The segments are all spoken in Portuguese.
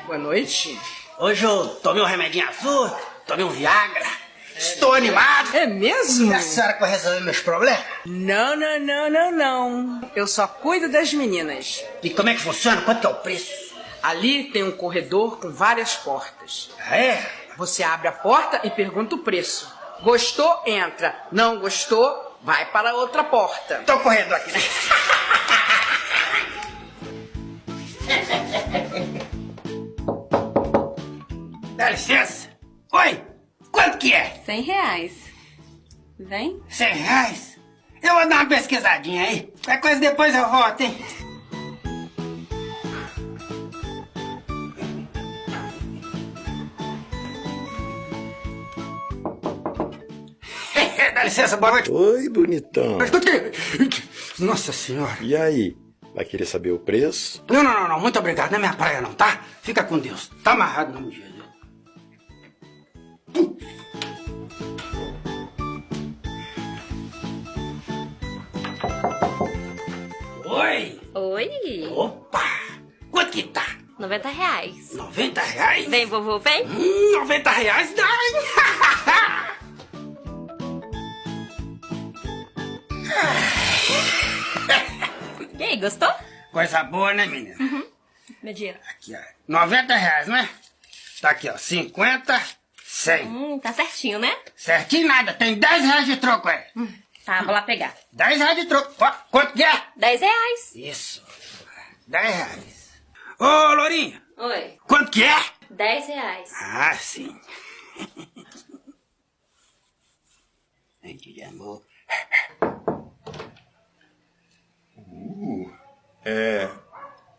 Boa noite. Hoje eu tomei um remedinho azul, tomei um Viagra. Estou animado. É mesmo? E a senhora que vai resolver meus problemas? Não. Eu só cuido das meninas. E como é que funciona? Quanto que é o preço? Ali tem um corredor com várias portas. Ah, é? Você abre a porta e pergunta o preço. Gostou, entra. Não gostou, vai para outra porta. Tô correndo aqui, né? Dá licença. Oi, quanto que é? R$100. Vem. R$100? Eu vou dar uma pesquisadinha aí. Qualquer coisa depois eu volto, hein? Dá licença, boa noite. Oi, bonitão. Nossa senhora. E aí? Vai querer saber o preço? Não, muito obrigado. Não é minha praia não, tá? Fica com Deus. Tá amarrado no dia. Oi. Oi. Opa. Quanto que tá? R$90. R$90? Vem, vovô, vem. R$90 dá, hein? E aí, gostou? Coisa boa, né, menina? Medida. Aqui, ó. R$90, né? Tá aqui, ó. 50, 100. Tá certinho, né? Certinho nada. Tem R$10 de troco, é. Tá, vou lá pegar. R$10 de troco. Ó, quanto que é? R$10. Isso. R$10. Ô, Lourinho. Oi. Quanto que é? R$10. Ah, sim. Gente de amor.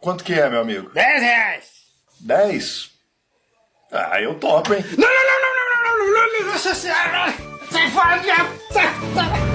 Quanto que é, meu amigo? R$10. 10? Ah, eu topo, hein? Não, nossa senhora! Sai fora, diabo! Sai!